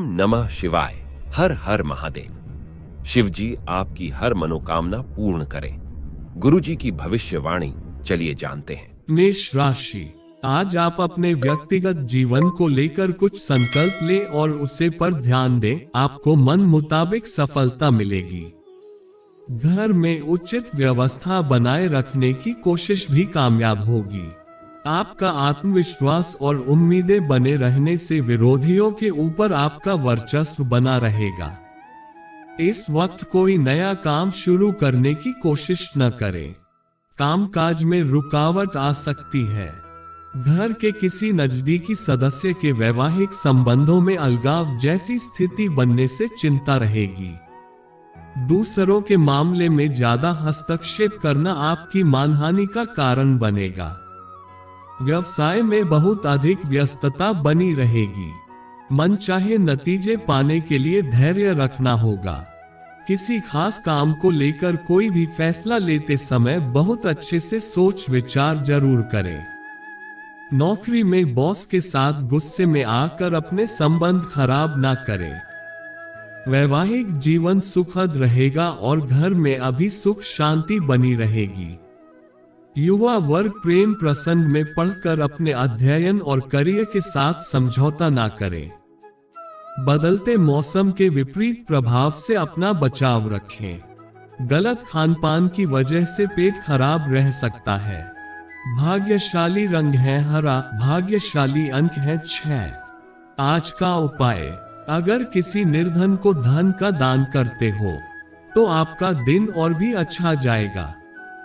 नमः शिवाय। हर हर महादेव। शिव जी आपकी हर मनोकामना पूर्ण करें। गुरु जी की भविष्यवाणी चलिए जानते हैं। मेष राशि, आज आप अपने व्यक्तिगत जीवन को लेकर कुछ संकल्प ले और उसे पर ध्यान दें। आपको मन मुताबिक सफलता मिलेगी। घर में उचित व्यवस्था बनाए रखने की कोशिश भी कामयाब होगी। आपका आत्मविश्वास और उम्मीदें बने रहने से विरोधियों के ऊपर आपका वर्चस्व बना रहेगा। इस वक्त कोई नया काम शुरू करने की कोशिश न करें। कामकाज में रुकावट आ सकती है। घर के किसी नजदीकी सदस्य के वैवाहिक संबंधों में अलगाव जैसी स्थिति बनने से चिंता रहेगी। दूसरों के मामले में ज्यादा हस्तक्षेप करना आपकी मानहानि का कारण बनेगा। व्यवसाय में बहुत अधिक व्यस्तता बनी रहेगी। मनचाहे नतीजे पाने के लिए धैर्य रखना होगा। किसी खास काम को लेकर कोई भी फैसला लेते समय बहुत अच्छे से सोच विचार जरूर करें। नौकरी में बॉस के साथ गुस्से में आकर अपने संबंध खराब ना करें। वैवाहिक जीवन सुखद रहेगा और घर में अभी सुख शांति बनी रहेगी। युवा वर्ग प्रेम प्रसंग में पढ़कर अपने अध्ययन और करियर के साथ समझौता ना करें। बदलते मौसम के विपरीत प्रभाव से अपना बचाव रखें। गलत खानपान की वजह से पेट खराब रह सकता है। भाग्यशाली रंग है हरा। भाग्यशाली अंक है 6। आज का उपाय, अगर किसी निर्धन को धन का दान करते हो तो आपका दिन और भी अच्छा जाएगा।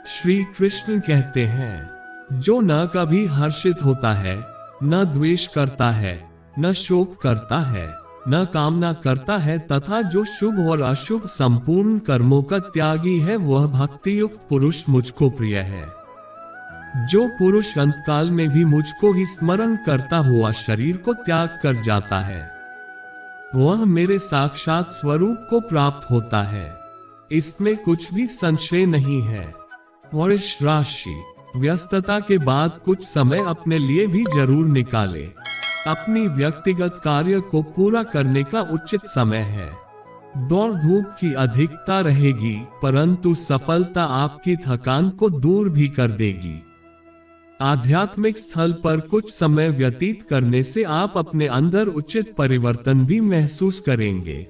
श्री कृष्ण कहते हैं, जो न कभी हर्षित होता है, न द्वेष करता है, न शोक करता है, न कामना करता है तथा जो शुभ और अशुभ संपूर्ण कर्मों का त्यागी है, वह भक्तियुक्त पुरुष मुझको प्रिय है। जो पुरुष अंतकाल में भी मुझको ही स्मरण करता हुआ शरीर को त्याग कर जाता है, वह मेरे साक्षात स्वरूप को प्राप्त होता है। इसमें कुछ भी संशय नहीं है। वृष राशि, व्यस्तता के बाद कुछ समय अपने लिए भी जरूर निकालें। अपनी व्यक्तिगत कार्य को पूरा करने का उचित समय है। दौड़ धूप की अधिकता रहेगी, परंतु सफलता आपकी थकान को दूर भी कर देगी। आध्यात्मिक स्थल पर कुछ समय व्यतीत करने से आप अपने अंदर उचित परिवर्तन भी महसूस करेंगे।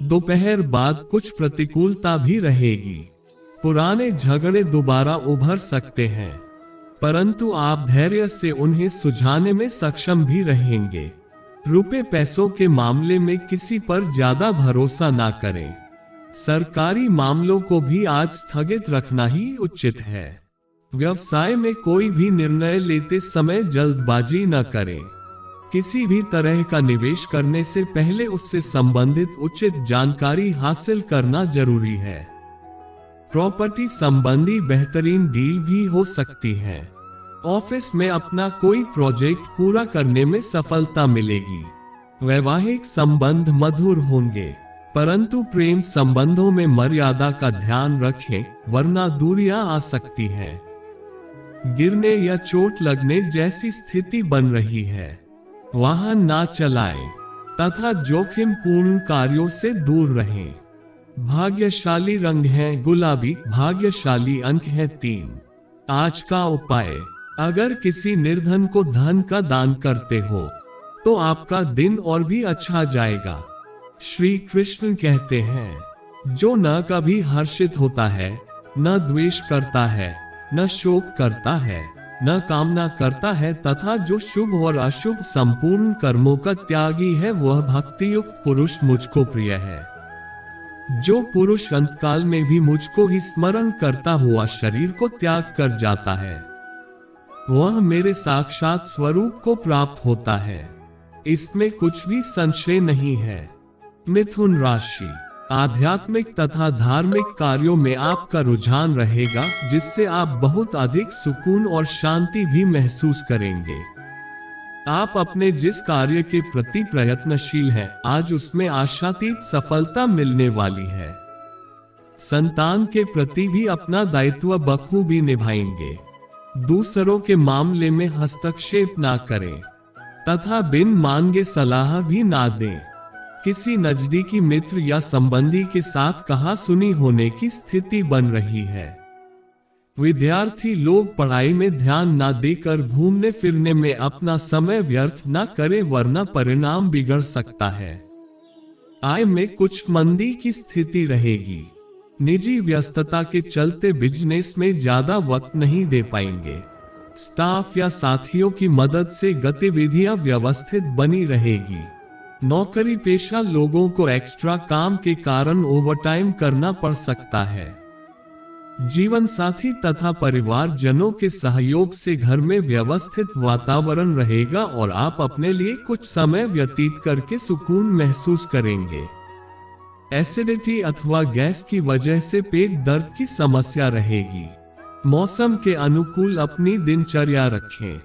दोपहर बाद कुछ प्रतिकूलता भी रहेगी। पुराने झगड़े दोबारा उभर सकते हैं, परंतु आप धैर्य से उन्हें सुलझाने में सक्षम भी रहेंगे। रुपए पैसों के मामले में किसी पर ज्यादा भरोसा ना करें। सरकारी मामलों को भी आज स्थगित रखना ही उचित है। व्यवसाय में कोई भी निर्णय लेते समय जल्दबाजी न करें। किसी भी तरह का निवेश करने से पहले उससे संबंधित उचित जानकारी हासिल करना जरूरी है। प्रॉपर्टी संबंधी बेहतरीन डील भी हो सकती है। ऑफिस में अपना कोई प्रोजेक्ट पूरा करने में सफलता मिलेगी। वैवाहिक संबंध मधुर होंगे, परंतु प्रेम संबंधों में मर्यादा का ध्यान रखें, वरना दूरियां आ सकती हैं। गिरने या चोट लगने जैसी स्थिति बन रही है। वाहन ना चलाएं तथा जोखिम पूर्ण कार्यों से दूर रहें। भाग्यशाली रंग है गुलाबी। भाग्यशाली अंक है 3। आज का उपाय, अगर किसी निर्धन को धन का दान करते हो तो आपका दिन और भी अच्छा जाएगा। श्री कृष्ण कहते हैं, जो न कभी हर्षित होता है, न द्वेष करता है, न शोक करता है, न कामना करता है तथा जो शुभ और अशुभ संपूर्ण कर्मों का त्यागी है, वह भक्तियुक्त पुरुष मुझको प्रिय है। जो पुरुष अंतकाल में भी मुझको ही स्मरण करता हुआ शरीर को त्याग कर जाता है, वह मेरे साक्षात स्वरूप को प्राप्त होता है। इसमें कुछ भी संशय नहीं है। मिथुन राशि, आध्यात्मिक तथा धार्मिक कार्यों में आपका रुझान रहेगा, जिससे आप बहुत अधिक सुकून और शांति भी महसूस करेंगे। आप अपने जिस कार्य के प्रति प्रयत्नशील हैं, आज उसमें आशातीत सफलता मिलने वाली है। संतान के प्रति भी अपना दायित्व बखूबी निभाएंगे। दूसरों के मामले में हस्तक्षेप ना करें तथा बिन मांगे सलाह भी ना दें। किसी नजदीकी मित्र या संबंधी के साथ कहासुनी होने की स्थिति बन रही है। विद्यार्थी लोग पढ़ाई में ध्यान न देकर घूमने फिरने में अपना समय व्यर्थ न करें, वरना परिणाम बिगड़ सकता है। आय में कुछ मंदी की स्थिति रहेगी। निजी व्यस्तता के चलते बिजनेस में ज्यादा वक्त नहीं दे पाएंगे। स्टाफ या साथियों की मदद से गतिविधियां व्यवस्थित बनी रहेगी। नौकरी पेशा लोगों को एक्स्ट्रा काम के कारण ओवरटाइम करना पड़ सकता है। जीवन साथी तथा परिवारजनों के सहयोग से घर में व्यवस्थित वातावरण रहेगा और आप अपने लिए कुछ समय व्यतीत करके सुकून महसूस करेंगे। एसिडिटी अथवा गैस की वजह से पेट दर्द की समस्या रहेगी। मौसम के अनुकूल अपनी दिनचर्या रखें।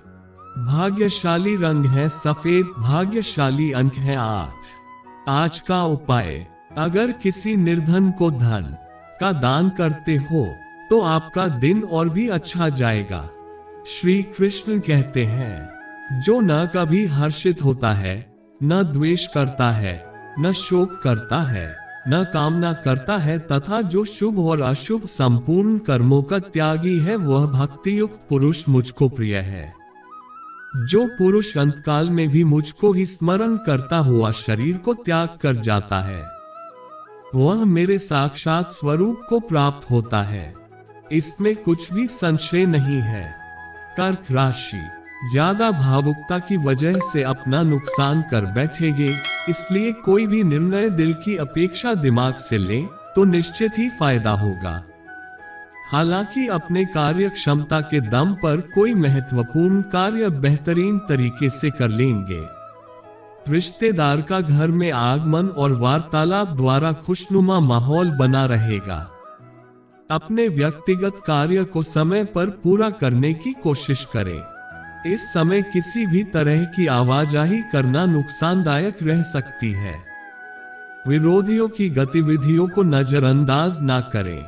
भाग्यशाली रंग है सफेद, भाग्यशाली अंक है 8। आज का उपाय, अगर किसी निर्धन को धन का दान करते हो तो आपका दिन और भी अच्छा जाएगा। श्री कृष्ण कहते हैं, जो न कभी हर्षित होता है, न द्वेष करता है, न शोक करता है, न कामना करता है तथा जो शुभ और अशुभ संपूर्ण कर्मों का त्यागी है, वह भक्ति युक्त पुरुष मुझको प्रिय है। जो पुरुष अंतकाल में भी मुझको ही स्मरण करता हुआ शरीर को त्याग कर जाता है, वह मेरे साक्षात स्वरूप को प्राप्त होता है। इसमें कुछ भी संशय नहीं है। कर्क राशि, ज्यादा भावुकता की वजह से अपना नुकसान कर बैठेंगे, इसलिए कोई भी निर्णय दिल की अपेक्षा दिमाग से लें तो निश्चित ही फायदा होगा। हालांकि अपने कार्य क्षमता के दम पर कोई महत्वपूर्ण कार्य बेहतरीन तरीके से कर लेंगे। रिश्तेदार का घर में आगमन और वार्तालाप द्वारा खुशनुमा माहौल बना रहेगा। अपने व्यक्तिगत कार्य को समय पर पूरा करने की कोशिश करें। इस समय किसी भी तरह की आवाजाही करना नुकसानदायक रह सकती है। विरोधियों की गतिविधियों को नजरअंदाज ना करें।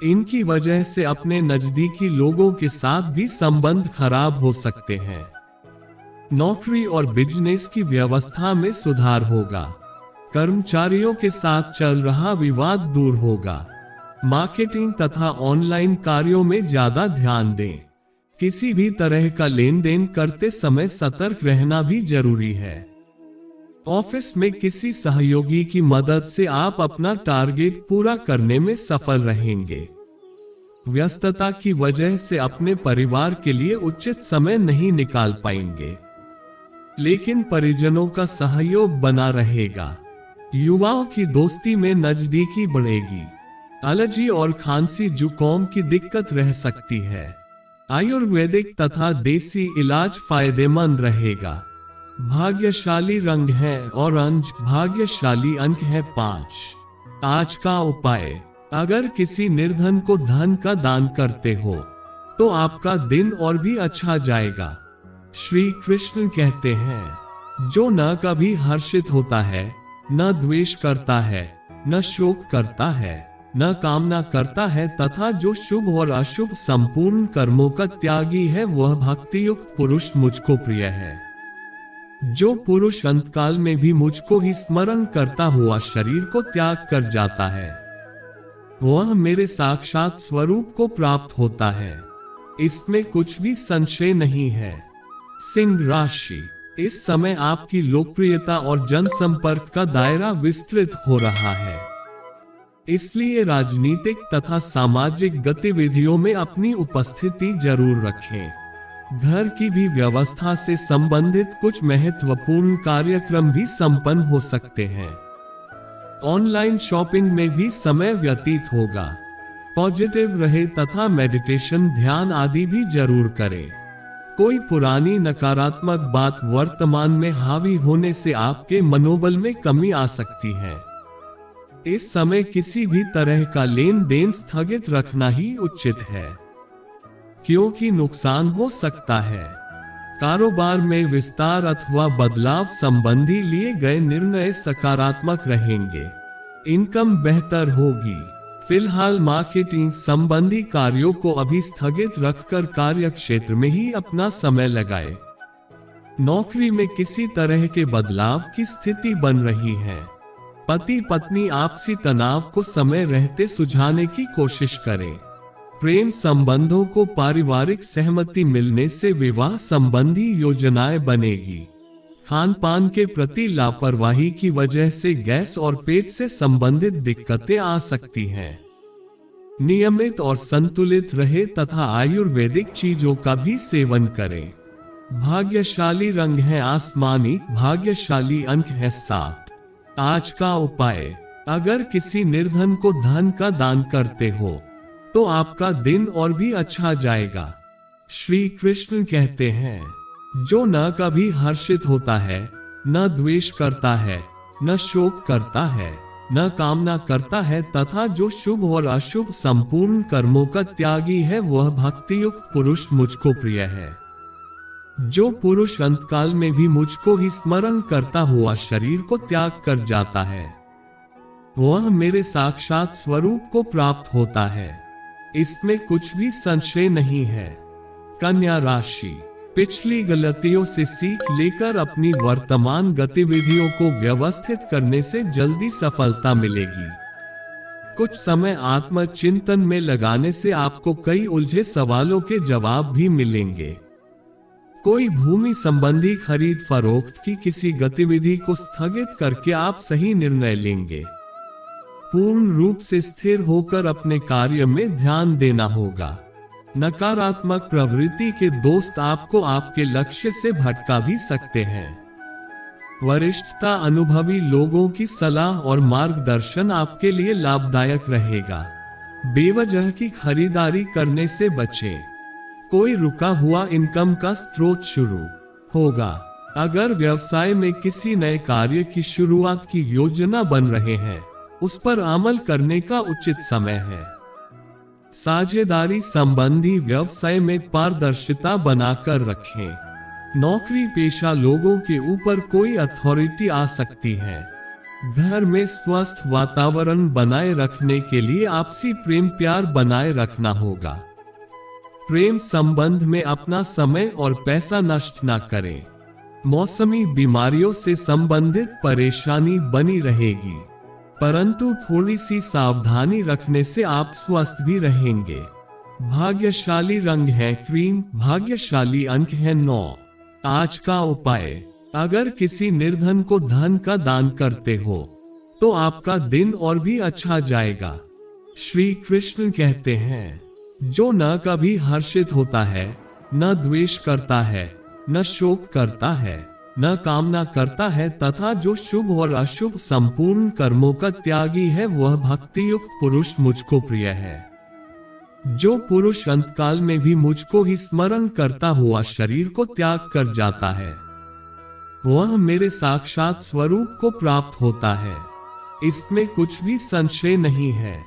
इनकी वजह से अपने नजदीकी लोगों के साथ भी संबंध खराब हो सकते हैं। नौकरी और बिजनेस की व्यवस्था में सुधार होगा। कर्मचारियों के साथ चल रहा विवाद दूर होगा। मार्केटिंग तथा ऑनलाइन कार्यों में ज्यादा ध्यान दें। किसी भी तरह का लेन देन करते समय सतर्क रहना भी जरूरी है। ऑफिस में किसी सहयोगी की मदद से आप अपना टारगेट पूरा करने में सफल रहेंगे। व्यस्तता की वजह से अपने परिवार के लिए उचित समय नहीं निकाल पाएंगे, लेकिन परिजनों का सहयोग बना रहेगा। युवाओं की दोस्ती में नजदीकी बढ़ेगी। एलर्जी और खांसी जुकाम की दिक्कत रह सकती है। आयुर्वेदिक तथा देसी इलाज फायदेमंद रहेगा। भाग्यशाली रंग है ऑरेंज, भाग्यशाली अंक है 5। आज का उपाय, अगर किसी निर्धन को धन का दान करते हो तो आपका दिन और भी अच्छा जाएगा। श्री कृष्ण कहते हैं, जो न कभी हर्षित होता है, न द्वेष करता है, न शोक करता है, न कामना करता है तथा जो शुभ और अशुभ संपूर्ण कर्मों का त्यागी है, वह भक्ति युक्त पुरुष मुझको प्रिय है। जो पुरुष अंतकाल में भी मुझको ही स्मरण करता हुआ शरीर को त्याग कर जाता है, वह मेरे साक्षात स्वरूप को प्राप्त होता है। इसमें कुछ भी संशय नहीं है। सिंह राशि, इस समय आपकी लोकप्रियता और जनसंपर्क का दायरा विस्तृत हो रहा है, इसलिए राजनीतिक तथा सामाजिक गतिविधियों में अपनी उपस्थिति जरूर रखें। घर की भी व्यवस्था से संबंधित कुछ महत्वपूर्ण कार्यक्रम भी संपन्न हो सकते हैं। ऑनलाइन शॉपिंग में भी समय व्यतीत होगा। पॉजिटिव रहे तथा मेडिटेशन, ध्यान आदि भी जरूर करें। कोई पुरानी नकारात्मक बात वर्तमान में हावी होने से आपके मनोबल में कमी आ सकती है। इस समय किसी भी तरह का लेन देन स्थगित रखना ही उचित है, क्योंकि नुकसान हो सकता है। कारोबार में विस्तार अथवा बदलाव संबंधी लिए गए निर्णय सकारात्मक रहेंगे। इनकम बेहतर होगी। फिलहाल मार्केटिंग संबंधी कार्यों को अभी स्थगित रखकर कार्य क्षेत्र में ही अपना समय लगाएं। नौकरी में किसी तरह के बदलाव की स्थिति बन रही है। पति पत्नी आपसी तनाव को समय रहते सुलझाने की कोशिश करें। प्रेम संबंधों को पारिवारिक सहमति मिलने से विवाह संबंधी योजनाएं बनेगी। खान पान के प्रति लापरवाही की वजह से गैस और पेट से संबंधित दिक्कतें आ सकती हैं। नियमित और संतुलित रहे तथा आयुर्वेदिक चीजों का भी सेवन करें। भाग्यशाली रंग है आसमानी, भाग्यशाली अंक है 7। आज का उपाय, अगर किसी निर्धन को धन का दान करते हो तो आपका दिन और भी अच्छा जाएगा। श्री कृष्ण कहते हैं, जो न कभी हर्षित होता है, न द्वेष करता है, न शोक करता है, न कामना करता है तथा जो शुभ और अशुभ संपूर्ण कर्मों का त्यागी है, वह भक्तियुक्त पुरुष मुझको प्रिय है। जो पुरुष अंतकाल में भी मुझको ही स्मरण करता हुआ शरीर को त्याग कर जाता है, वह मेरे साक्षात स्वरूप को प्राप्त होता है। इसमें कुछ भी संशय नहीं है। कन्या राशि, पिछली गलतियों से सीख लेकर अपनी वर्तमान गतिविधियों को व्यवस्थित करने से जल्दी सफलता मिलेगी। कुछ समय आत्मचिंतन में लगाने से आपको कई उलझे सवालों के जवाब भी मिलेंगे। कोई भूमि संबंधी खरीद फरोख्त की किसी गतिविधि को स्थगित करके आप सही निर्णय लेंगे। पूर्ण रूप से स्थिर होकर अपने कार्य में ध्यान देना होगा। नकारात्मक प्रवृत्ति के दोस्त आपको आपके लक्ष्य से भटका भी सकते हैं। वरिष्ठता अनुभवी लोगों की सलाह और मार्गदर्शन आपके लिए लाभदायक रहेगा। बेवजह की खरीदारी करने से बचें। कोई रुका हुआ इनकम का स्रोत शुरू होगा। अगर व्यवसाय में किसी नए कार्य की शुरुआत की योजना बन रहे हैं, उस पर अमल करने का उचित समय है। साझेदारी संबंधी व्यवसाय में पारदर्शिता बनाकर रखें। नौकरी पेशा लोगों के ऊपर कोई अथॉरिटी आ सकती है। घर में स्वस्थ वातावरण बनाए रखने के लिए आपसी प्रेम प्यार बनाए रखना होगा। प्रेम संबंध में अपना समय और पैसा नष्ट न करें। मौसमी बीमारियों से संबंधित परेशानी बनी रहेगी, परंतु थोड़ी सी सावधानी रखने से आप स्वस्थ भी रहेंगे। भाग्यशाली रंग है क्रीम, भाग्यशाली अंक है 9। आज का उपाय, अगर किसी निर्धन को धन का दान करते हो तो आपका दिन और भी अच्छा जाएगा। श्री कृष्ण कहते हैं, जो न कभी हर्षित होता है, न द्वेष करता है, न शोक करता है, न कामना करता है तथा जो शुभ और अशुभ संपूर्ण कर्मों का त्यागी है, वह भक्तियुक्त पुरुष मुझको प्रिय है। जो पुरुष अंतकाल में भी मुझको ही स्मरण करता हुआ शरीर को त्याग कर जाता है, वह मेरे साक्षात स्वरूप को प्राप्त होता है। इसमें कुछ भी संशय नहीं है।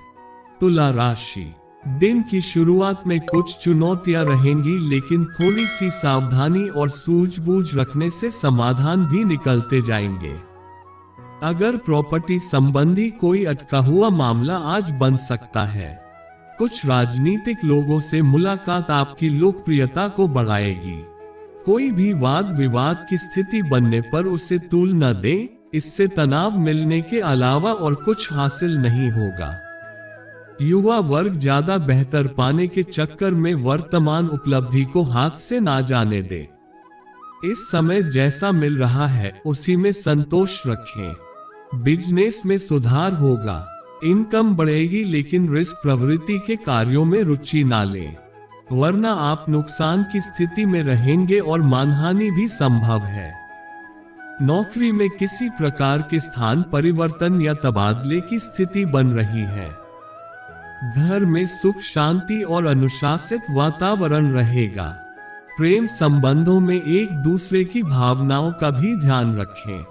तुला राशि, दिन की शुरुआत में कुछ चुनौतियां रहेंगी, लेकिन थोड़ी सी सावधानी और सूझबूझ रखने से समाधान भी निकलते जाएंगे। अगर प्रॉपर्टी संबंधी कोई अटका हुआ मामला आज बन सकता है। कुछ राजनीतिक लोगों से मुलाकात आपकी लोकप्रियता को बढ़ाएगी। कोई भी वाद विवाद की स्थिति बनने पर उसे तूल न दें, इससे तनाव मिलने के अलावा और कुछ हासिल नहीं होगा। युवा वर्ग ज्यादा बेहतर पाने के चक्कर में वर्तमान उपलब्धि को हाथ से ना जाने दे। इस समय जैसा मिल रहा है उसी में संतोष रखें। बिजनेस में सुधार होगा, इनकम बढ़ेगी, लेकिन रिस्क प्रवृत्ति के कार्यों में रुचि ना लें, वरना आप नुकसान की स्थिति में रहेंगे और मानहानि भी संभव है। नौकरी में किसी प्रकार के स्थान परिवर्तन या तबादले की स्थिति बन रही है। घर में सुख शांति और अनुशासित वातावरण रहेगा। प्रेम संबंधों में एक दूसरे की भावनाओं का भी ध्यान रखें।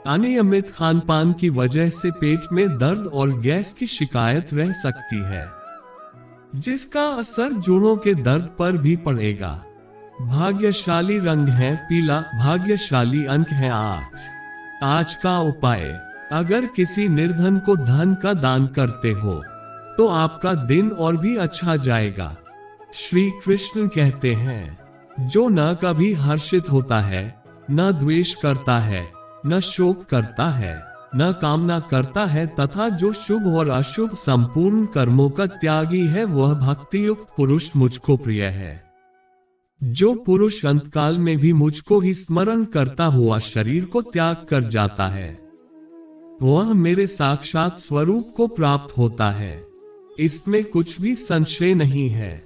अनियमित खान पान की वजह से पेट में दर्द और गैस की शिकायत रह सकती है, जिसका असर जोड़ों के दर्द पर भी पड़ेगा। भाग्यशाली रंग है पीला, भाग्यशाली अंक है 8। आज का उपाय, अगर किसी निर्धन को धन का दान करते हो तो आपका दिन और भी अच्छा जाएगा। श्री कृष्ण कहते हैं, जो न कभी हर्षित होता है, न द्वेष करता है, न शोक करता है, न कामना करता है तथा जो शुभ और अशुभ संपूर्ण कर्मों का त्यागी है वह भक्ति युक्त पुरुष मुझको प्रिय है। जो पुरुष अंतकाल में भी मुझको ही स्मरण करता हुआ शरीर को त्याग कर जाता है वह मेरे साक्षात स्वरूप को प्राप्त होता है, इसमें कुछ भी संशय नहीं है।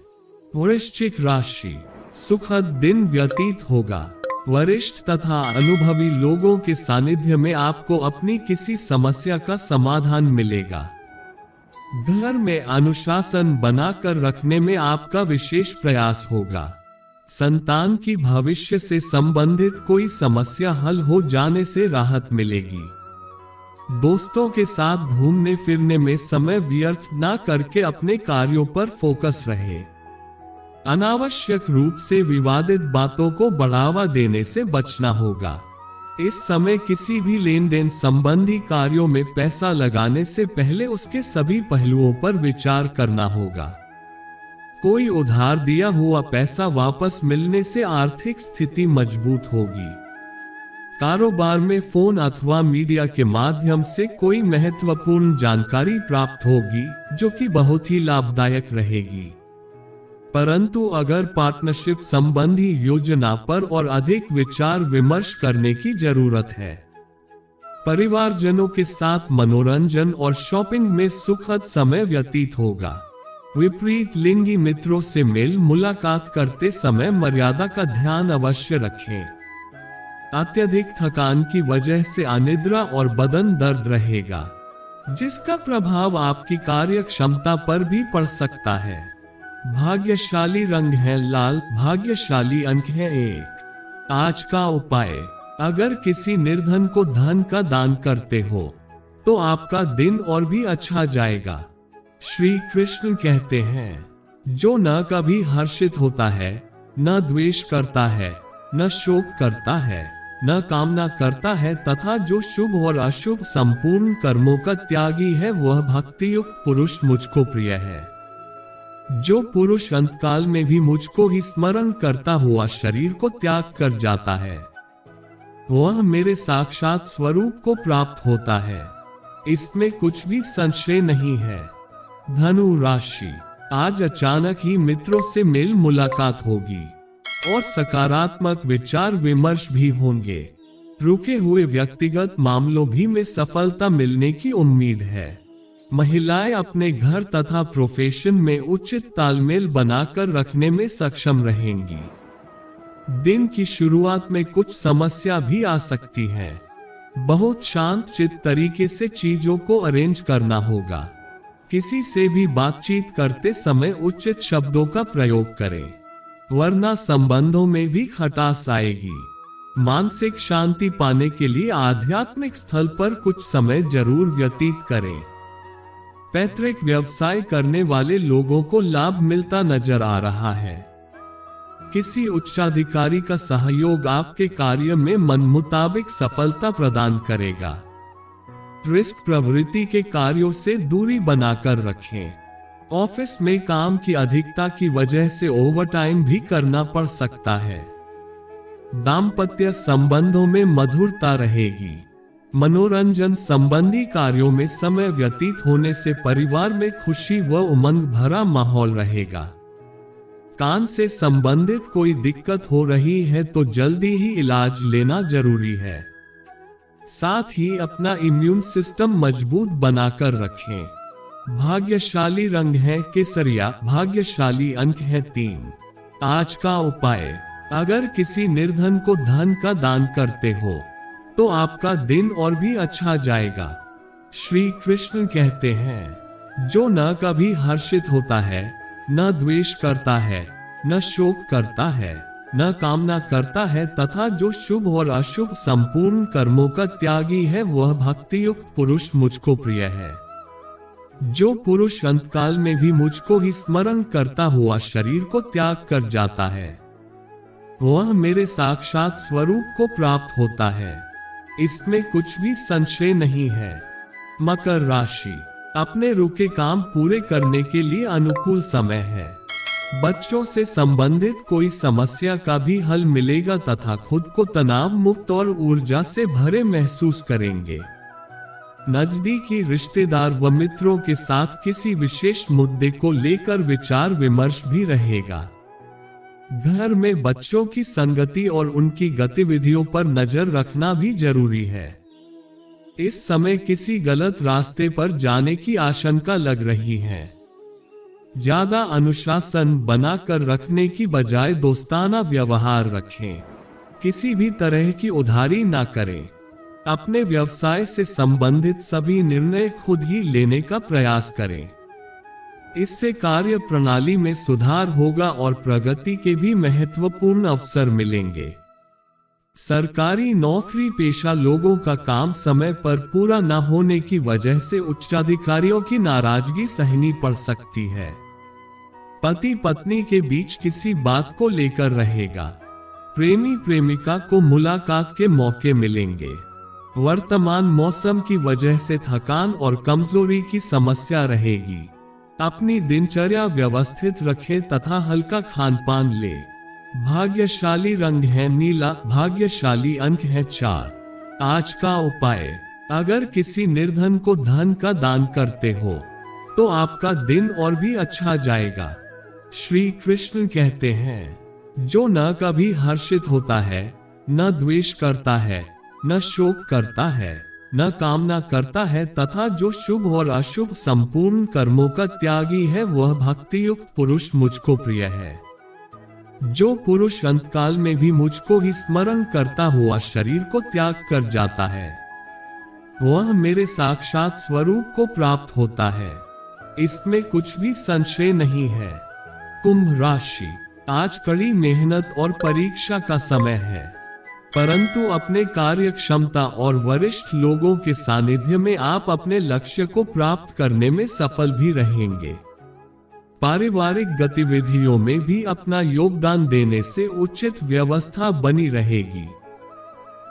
वृश्चिक राशि, सुखद दिन व्यतीत होगा। वरिष्ठ तथा अनुभवी लोगों के सानिध्य में आपको अपनी किसी समस्या का समाधान मिलेगा। घर में अनुशासन बनाकर रखने में आपका विशेष प्रयास होगा। संतान की भविष्य से संबंधित कोई समस्या हल हो जाने से राहत मिलेगी। दोस्तों के साथ घूमने फिरने में समय व्यर्थ ना करके अपने कार्यों पर फोकस रहे। अनावश्यक रूप से विवादित बातों को बढ़ावा देने से बचना होगा। इस समय किसी भी लेन देन संबंधी कार्यों में पैसा लगाने से पहले उसके सभी पहलुओं पर विचार करना होगा। कोई उधार दिया हुआ पैसा वापस मिलने से आर्थिक स्थिति मजबूत होगी। कारोबार में फोन अथवा मीडिया के माध्यम से कोई महत्वपूर्ण जानकारी प्राप्त होगी जो कि बहुत ही लाभदायक रहेगी। परंतु अगर पार्टनरशिप संबंधी योजना पर और अधिक विचार विमर्श करने की जरूरत है। परिवारजनों के साथ मनोरंजन और शॉपिंग में सुखद समय व्यतीत होगा। विपरीत लिंगी मित्रों से मेल मुलाकात करते समय मर्यादा का ध्यान अवश्य रखें। अत्यधिक थकान की वजह से अनिद्रा और बदन दर्द रहेगा, जिसका प्रभाव आपकी कार्य क्षमता पर भी पड़ सकता है। भाग्यशाली रंग है लाल, भाग्यशाली अंक है 1। आज का उपाय, अगर किसी निर्धन को धन का दान करते हो तो आपका दिन और भी अच्छा जाएगा। श्री कृष्ण कहते हैं, जो न कभी हर्षित होता है, न द्वेष करता है, न शोक करता है, न कामना करता है तथा जो शुभ और अशुभ संपूर्ण कर्मों का त्यागी है वह भक्ति युक्त पुरुष मुझको प्रिय है। जो पुरुष अंतकाल में भी मुझको ही स्मरण करता हुआ शरीर को त्याग कर जाता है वह मेरे साक्षात स्वरूप को प्राप्त होता है, इसमें कुछ भी संशय नहीं है। धनु राशि, आज अचानक ही मित्रों से मेल मुलाकात होगी और सकारात्मक विचार विमर्श भी होंगे। रुके हुए व्यक्तिगत मामलों भी में सफलता मिलने की उम्मीद है। महिलाएं अपने घर तथा प्रोफेशन में उचित तालमेल बनाकर रखने में सक्षम रहेंगी। दिन की शुरुआत में कुछ समस्या भी आ सकती है। बहुत शांत चित्त तरीके से चीजों को अरेंज करना होगा। किसी से भी बातचीत करते समय उचित शब्दों का प्रयोग करें, वरना संबंधों में भी खटास आएगी। मानसिक शांति पाने के लिए आध्यात्मिक स्थल पर कुछ समय जरूर व्यतीत करें। पैतृक व्यवसाय करने वाले लोगों को लाभ मिलता नजर आ रहा है। किसी उच्चाधिकारी का सहयोग आपके कार्य में मन मुताबिक सफलता प्रदान करेगा। रिस्क प्रवृत्ति के कार्यों से दूरी बनाकर रखें। ऑफिस में काम की अधिकता की वजह से ओवरटाइम भी करना पड़ सकता है। दाम्पत्य संबंधों में मधुरता रहेगी। मनोरंजन संबंधी कार्यों में समय व्यतीत होने से परिवार में खुशी व उमंग भरा माहौल रहेगा। कान से संबंधित कोई दिक्कत हो रही है तो जल्दी ही इलाज लेना जरूरी है। साथ ही अपना इम्यून सिस्टम मजबूत बनाकर रखें। भाग्यशाली रंग है केसरिया, भाग्यशाली अंक है 3। आज का उपाय, अगर किसी निर्धन को धन का दान करते हो तो आपका दिन और भी अच्छा जाएगा। श्री कृष्ण कहते हैं, जो न कभी हर्षित होता है, न द्वेष करता है, न शोक करता है, न कामना करता है तथा जो शुभ और अशुभ संपूर्ण कर्मों का त्यागी है वह भक्ति युक्त पुरुष मुझको प्रिय है। जो पुरुष अंतकाल में भी मुझको ही स्मरण करता हुआ शरीर को त्याग कर जाता है वह मेरे साक्षात स्वरूप को प्राप्त होता है, इसमें कुछ भी संशय नहीं है। मकर राशि, अपने रुके काम पूरे करने के लिए अनुकूल समय है। बच्चों से संबंधित कोई समस्या का भी हल मिलेगा तथा खुद को तनाव मुक्त और ऊर्जा से भरे महसूस करेंगे। नजदीकी रिश्तेदार व मित्रों के साथ किसी विशेष मुद्दे को लेकर विचार विमर्श भी रहेगा। घर में बच्चों की संगति और उनकी गतिविधियों पर नजर रखना भी जरूरी है। इस समय किसी गलत रास्ते पर जाने की आशंका लग रही है। ज्यादा अनुशासन बनाकर रखने की बजाय दोस्ताना व्यवहार रखें। किसी भी तरह की उधारी ना करें। अपने व्यवसाय से संबंधित सभी निर्णय खुद ही लेने का प्रयास करें। इससे कार्य प्रणाली में सुधार होगा और प्रगति के भी महत्वपूर्ण अवसर मिलेंगे। सरकारी नौकरी पेशा लोगों का काम समय पर पूरा न होने की वजह से उच्चाधिकारियों की नाराजगी सहनी पड़ सकती है। पति पत्नी के बीच किसी बात को लेकर रहेगा। प्रेमी प्रेमिका को मुलाकात के मौके मिलेंगे। वर्तमान मौसम की वजह से थकान और कमजोरी की समस्या रहेगी। अपनी दिनचर्या व्यवस्थित रखें तथा हल्का खान पान ले। भाग्यशाली रंग है नीला। भाग्यशाली अंक है 4। आज का उपाय, अगर किसी निर्धन को धन का दान करते हो तो आपका दिन और भी अच्छा जाएगा। श्री कृष्ण कहते हैं, जो न कभी हर्षित होता है, न द्वेष करता है, न शोक करता है, न कामना करता है तथा जो शुभ और अशुभ संपूर्ण कर्मों का त्यागी है, वह भक्ति युक्त पुरुष मुझको प्रिय है। जो पुरुष अंतकाल में भी मुझको ही स्मरण करता हुआ शरीर को त्याग कर जाता है, वह मेरे साक्षात स्वरूप को प्राप्त होता है। इसमें कुछ भी संशय नहीं है। कुंभ राशि, आज कड़ी मेहनत और परीक्षा का समय है, परंतु अपने कार्य क्षमता और वरिष्ठ लोगों के सानिध्य में आप अपने लक्ष्य को प्राप्त करने में सफल भी रहेंगे। पारिवारिक गतिविधियों में भी अपना योगदान देने से उचित व्यवस्था बनी रहेगी।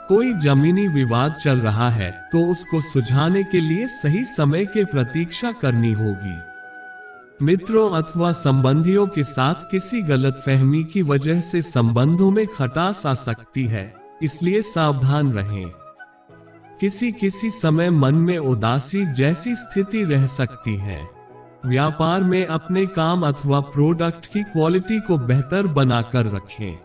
कोई जमीनी विवाद चल रहा है तो उसको सुलझाने के लिए सही समय की प्रतीक्षा करनी होगी। मित्रों अथवा संबंधियों के साथ किसी गलतफहमी की वजह से संबंधों में खटास आ सकती है, इसलिए सावधान रहें। किसी समय मन में उदासी जैसी स्थिति रह सकती है। व्यापार में अपने काम अथवा प्रोडक्ट की क्वालिटी को बेहतर बनाकर रखें,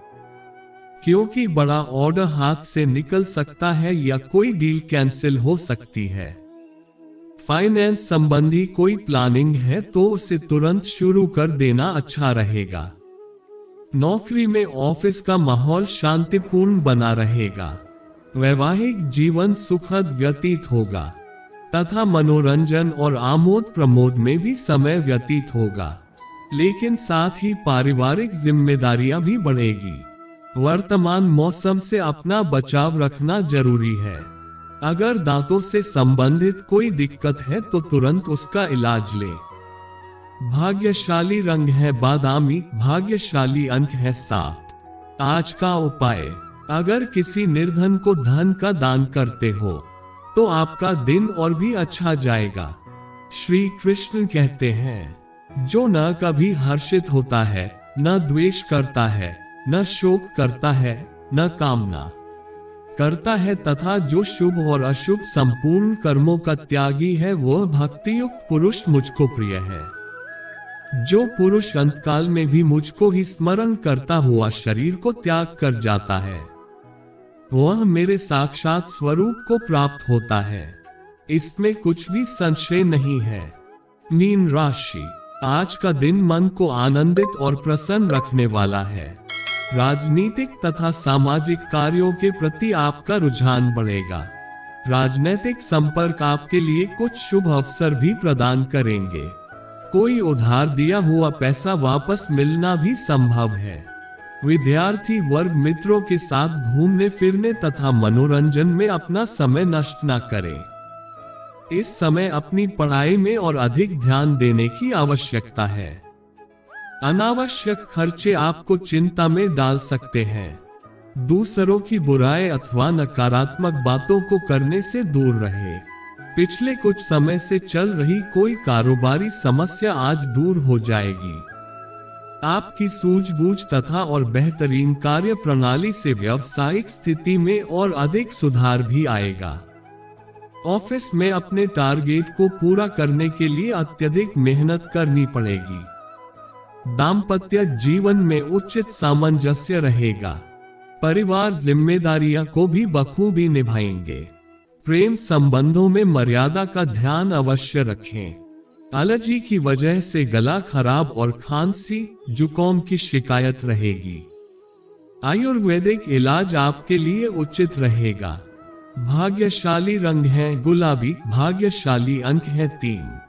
क्योंकि बड़ा ऑर्डर हाथ से निकल सकता है या कोई डील कैंसिल हो सकती है। फाइनेंस संबंधी कोई प्लानिंग है तो उसे तुरंत शुरू कर देना अच्छा रहेगा। नौकरी में ऑफिस का माहौल शांतिपूर्ण बना रहेगा। वैवाहिक जीवन सुखद व्यतीत होगा तथा मनोरंजन और आमोद प्रमोद में भी समय व्यतीत होगा, लेकिन साथ ही पारिवारिक जिम्मेदारियां भी बढ़ेगी। वर्तमान मौसम से अपना बचाव रखना जरूरी है। अगर दांतों से संबंधित कोई दिक्कत है तो तुरंत उसका इलाज लें। भाग्यशाली रंग है बादामी। भाग्यशाली अंक है 7। आज का उपाय, अगर किसी निर्धन को धन का दान करते हो तो आपका दिन और भी अच्छा जाएगा। श्री कृष्ण कहते हैं, जो न कभी हर्षित होता है, न द्वेष करता है, न शोक करता है, न कामना करता है तथा जो शुभ और अशुभ संपूर्ण कर्मों का त्यागी है, वह भक्ति युक्त पुरुष मुझको प्रिय है। जो पुरुष अंतकाल में भी मुझको ही स्मरण करता हुआ शरीर को त्याग कर जाता है, वह मेरे साक्षात स्वरूप को प्राप्त होता है। इसमें कुछ भी संशय नहीं है। मीन राशि, आज का दिन मन को आनंदित और प्रसन्न रखने वाला है। राजनीतिक तथा सामाजिक कार्यों के प्रति आपका रुझान बढ़ेगा। राजनीतिक संपर्क आपके लिए कुछ शुभ अवसर भी प्रदान करेंगे। कोई उधार दिया हुआ पैसा वापस मिलना भी संभव है। विद्यार्थी वर्ग मित्रों के साथ घूमने फिरने तथा मनोरंजन में अपना समय नष्ट न करें। इस समय अपनी पढ़ाई में और अधिक ध्यान देने की आवश्यकता है। अनावश्यक खर्चे आपको चिंता में डाल सकते हैं। दूसरों की बुराई अथवा नकारात्मक बातों को करने से दूर रहे। पिछले कुछ समय से चल रही कोई कारोबारी समस्या आज दूर हो जाएगी। आपकी सूझबूझ तथा और बेहतरीन कार्य प्रणाली से व्यावसायिक स्थिति में और अधिक सुधार भी आएगा। ऑफिस में अपने टारगेट को पूरा करने के लिए अत्यधिक मेहनत करनी पड़ेगी। दाम्पत्य जीवन में उचित सामंजस्य रहेगा। परिवार जिम्मेदारियां को भी बखूबी निभाएंगे। प्रेम संबंधों में मर्यादा का ध्यान अवश्य रखें। एलर्जी की वजह से गला खराब और खांसी जुकाम की शिकायत रहेगी। आयुर्वेदिक इलाज आपके लिए उचित रहेगा। भाग्यशाली रंग है गुलाबी, भाग्यशाली अंक है 3।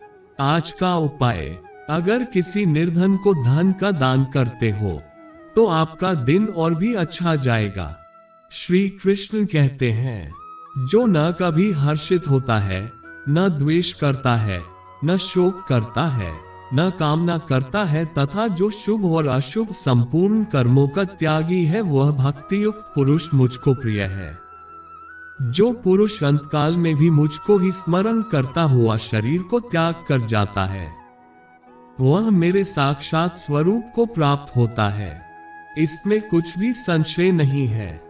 आज का उपाय, अगर किसी निर्धन को धन का दान करते हो तो आपका दिन और भी अच्छा जाएगा। श्री कृष्ण कहते हैं, जो न कभी हर्षित होता है, न द्वेष करता है, न शोक करता है, न कामना करता है तथा जो शुभ और अशुभ संपूर्ण कर्मों का त्यागी है, वह भक्तियुक्त पुरुष मुझको प्रिय है। जो पुरुष अंतकाल में भी मुझको ही स्मरण करता हुआ शरीर को त्याग कर जाता है, वह मेरे साक्षात स्वरूप को प्राप्त होता है। इसमें कुछ भी संशय नहीं है।